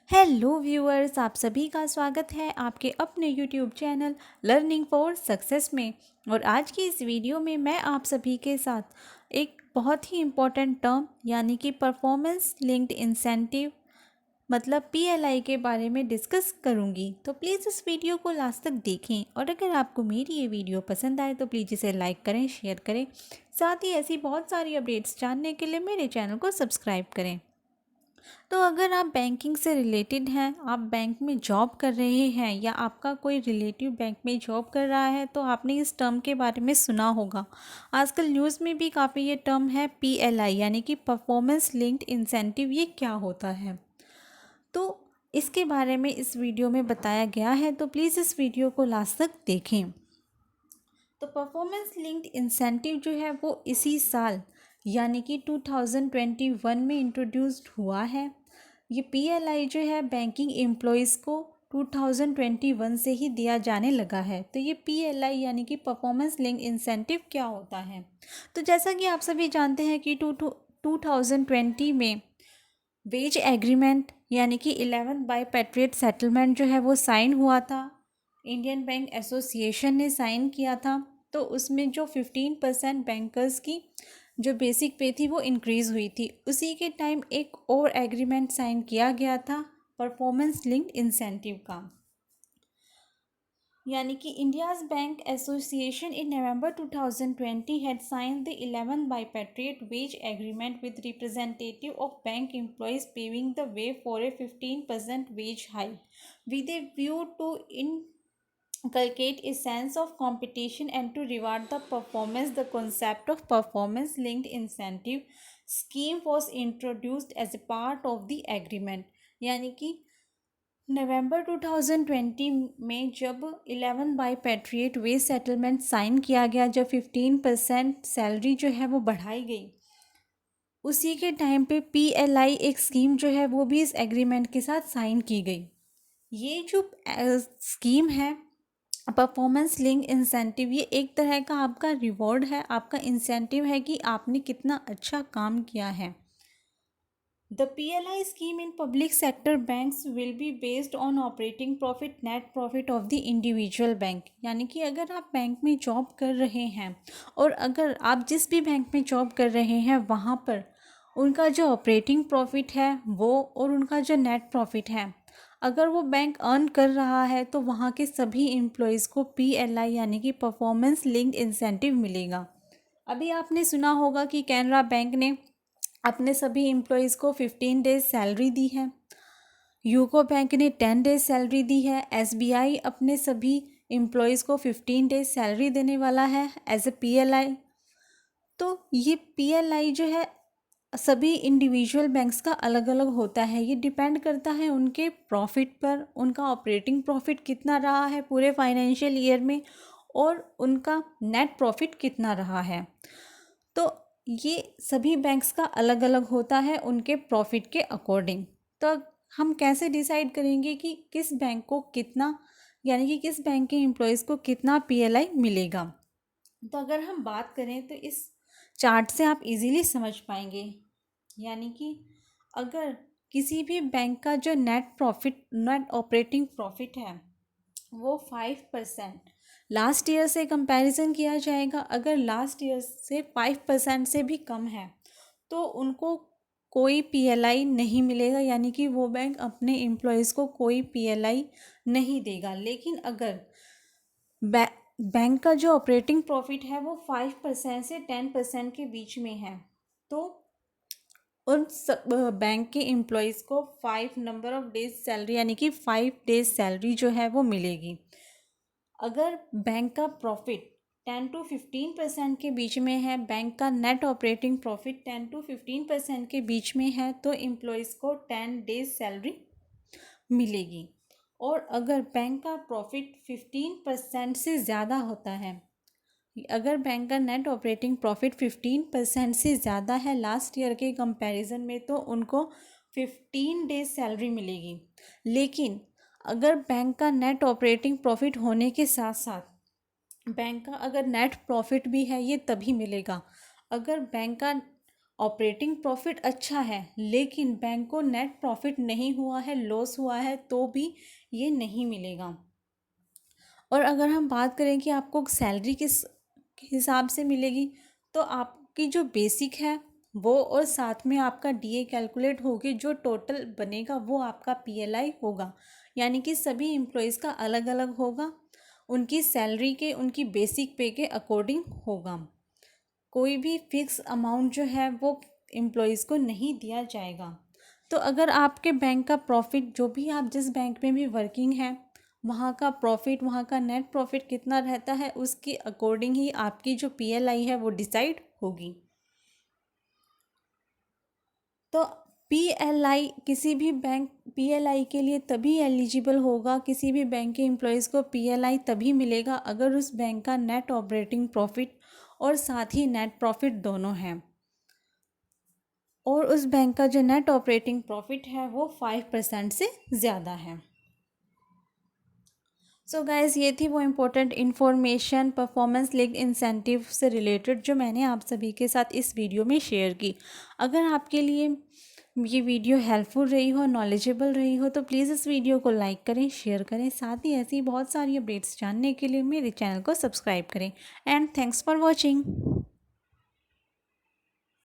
Hello viewers, आप सभी का स्वागत है आपके अपने YouTube channel learning for success में। और आज की इस वीडियो में मैं आप सभी के साथ एक बहुत ही इम्पॉर्टेंट टर्म यानी कि परफॉर्मेंस लिंक्ड इंसेंटिव मतलब पीएलआई के बारे में डिस्कस करूंगी। तो प्लीज़ इस वीडियो को लास्ट तक देखें और अगर आपको मेरी ये वीडियो पसंद आए तो प्लीज़ इसे लाइक करें, शेयर करें। साथ ही ऐसी बहुत सारी अपडेट्स जानने के लिए मेरे चैनल को सब्सक्राइब करें। तो अगर आप बैंकिंग से रिलेटेड हैं, आप बैंक में जॉब कर रहे हैं या आपका कोई रिलेटिव बैंक में जॉब कर रहा है तो आपने इस टर्म के बारे में सुना होगा। आजकल न्यूज़ में भी काफ़ी ये टर्म है पीएलआई यानी कि परफॉर्मेंस लिंक्ड इंसेंटिव। ये क्या होता है तो इसके बारे में इस वीडियो में बताया गया है, तो प्लीज़ इस वीडियो को लास्ट तक देखें। तो परफॉर्मेंस लिंक्ड इंसेंटिव जो है वो इसी साल यानी कि 2021 में इंट्रोड्यूस्ड हुआ है। ये पीएलआई जो है बैंकिंग एम्प्लॉयज़ को 2021 से ही दिया जाने लगा है। तो ये पीएलआई यानी कि परफॉर्मेंस लिंक्ड इंसेंटिव क्या होता है? तो जैसा कि आप सभी जानते हैं कि 2020 में वेज एग्रीमेंट यानी कि 11 बाय पैट्रियट सेटलमेंट जो है वो साइन हुआ था। इंडियन बैंक एसोसिएशन ने साइन किया था। तो उसमें जो 15% बैंकर्स की जो बेसिक पे थी वो इंक्रीज़ हुई थी। उसी के टाइम एक और एग्रीमेंट साइन किया गया था परफॉर्मेंस लिंक्ड इंसेंटिव का, यानी कि India's bank association in November 2020 had signed the 11 bipartite wage agreement with representative of bank employees, paving the way for a 15% wage hike with a view to inculcate a sense of competition and to reward the performance. The concept of performance linked incentive scheme was introduced as a part of the agreement, यानी कि नवंबर 2020 में जब 11 by पैट्रिएट veg settlement sign किया गया, जब 15% salary जो है वो बढ़ाई गई, उसी के टाइम पे पीएलआई एक स्कीम जो है वो भी इस एग्रीमेंट के साथ साइन की गई। ये जो स्कीम है परफॉर्मेंस लिंक इंसेंटिव, ये एक तरह का आपका रिवॉर्ड है, आपका इंसेंटिव है कि आपने कितना अच्छा काम किया है। The PLI scheme in public sector banks will be based on operating profit, net profit of the individual bank। यानी कि अगर आप बैंक में जॉब कर रहे हैं और अगर आप जिस भी बैंक में जॉब कर रहे हैं वहाँ पर उनका जो ऑपरेटिंग प्रॉफिट है वो और उनका जो नेट प्रॉफिट है, अगर वो बैंक अर्न कर रहा है तो वहाँ के सभी एम्प्लॉयज़ को पीएलआई यानी कि परफॉर्मेंस लिंक्ड इंसेंटिव मिलेगा। अभी आपने सुना होगा कि कैनरा बैंक ने अपने सभी एम्प्लॉयज़ को 15 डेज सैलरी दी है। यूको बैंक ने 10 डेज सैलरी दी है। एसबीआई अपने सभी एम्प्लॉयज़ को 15 डेज सैलरी देने वाला है एज ए पीएलआई। तो ये पीएलआई जो है सभी इंडिविजुअल बैंक्स का अलग अलग होता है। ये डिपेंड करता है उनके प्रॉफिट पर, उनका ऑपरेटिंग प्रॉफिट कितना रहा है पूरे फाइनेंशियल ईयर में और उनका नेट प्रॉफिट कितना रहा है। तो ये सभी बैंक्स का अलग अलग होता है उनके प्रॉफिट के अकॉर्डिंग। तो हम कैसे डिसाइड करेंगे कि किस बैंक को कितना, यानी कि किस बैंक के एम्प्लॉयज़ को कितना पीएलआई मिलेगा? तो अगर हम बात करें तो इस चार्ट से आप इजीली समझ पाएंगे। यानी कि अगर किसी भी बैंक का जो नेट ऑपरेटिंग प्रॉफिट है वो 5% लास्ट ईयर से कंपैरिजन किया जाएगा, अगर लास्ट ईयर से 5% से भी कम है तो उनको कोई पीएलआई नहीं मिलेगा, यानी कि वो बैंक अपने एम्प्लॉयज़ को कोई पीएलआई नहीं देगा। लेकिन अगर बैंक का जो ऑपरेटिंग प्रॉफिट है वो 5% से 10% के बीच में है तो उन बैंक के एम्प्लॉयज़ को 5 नंबर ऑफ डेज सैलरी यानी कि 5 डेज सैलरी जो है वो मिलेगी। अगर बैंक का प्रॉफिट 10 to 15% के बीच में है, बैंक का नेट ऑपरेटिंग प्रॉफिट 10 to 15% के बीच में है तो एम्प्लॉयज़ को 10 डेज सैलरी मिलेगी। और अगर बैंक का प्रॉफिट 15% से ज़्यादा होता है, अगर बैंक का नेट ऑपरेटिंग प्रॉफिट 15% से ज़्यादा है लास्ट ईयर के कंपैरिजन में तो उनको 15 डेज सैलरी मिलेगी। लेकिन अगर बैंक का नेट ऑपरेटिंग प्रॉफिट होने के साथ साथ बैंक का अगर नेट प्रॉफिट भी है ये तभी मिलेगा अगर बैंक का ऑपरेटिंग प्रॉफिट अच्छा है लेकिन बैंक को नेट प्रॉफिट नहीं हुआ है, लॉस हुआ है, तो भी ये नहीं मिलेगा। और अगर हम बात करें कि आपको सैलरी किस हिसाब से मिलेगी, तो आपकी जो बेसिक है वो और साथ में आपका डीए कैलकुलेट होगी, जो टोटल बनेगा वो आपका पीएलआई होगा। यानी कि सभी एम्प्लॉयज़ का अलग अलग होगा, उनकी सैलरी के, उनकी बेसिक पे के अकॉर्डिंग होगा। कोई भी फिक्स अमाउंट जो है वो एम्प्लॉयज़ को नहीं दिया जाएगा। तो अगर आपके बैंक का प्रॉफिट, जो भी आप जिस बैंक में भी वर्किंग है, वहाँ का प्रॉफिट, वहाँ का नेट प्रॉफिट कितना रहता है, उसके अकॉर्डिंग ही आपकी जो पीएलआई है वो डिसाइड होगी। तो पीएलआई किसी भी बैंक पीएलआई के लिए तभी एलिजिबल होगा, किसी भी बैंक के एम्प्लॉयज़ को पीएलआई तभी मिलेगा अगर उस बैंक का नेट ऑपरेटिंग प्रॉफिट और साथ ही नेट प्रॉफिट दोनों हैं, और उस बैंक का जो नेट ऑपरेटिंग प्रॉफिट है वो 5% से ज़्यादा है। सो गाइस, ये थी वो important information performance linked incentive से रिलेटेड जो मैंने आप सभी के साथ इस वीडियो में शेयर की। अगर आपके लिए ये वीडियो हेल्पफुल रही हो, नॉलेजेबल रही हो, तो प्लीज़ इस वीडियो को लाइक करें, शेयर करें, साथ ही ऐसी बहुत सारी अपडेट्स जानने के लिए मेरे चैनल को सब्सक्राइब करें। And thanks for watching.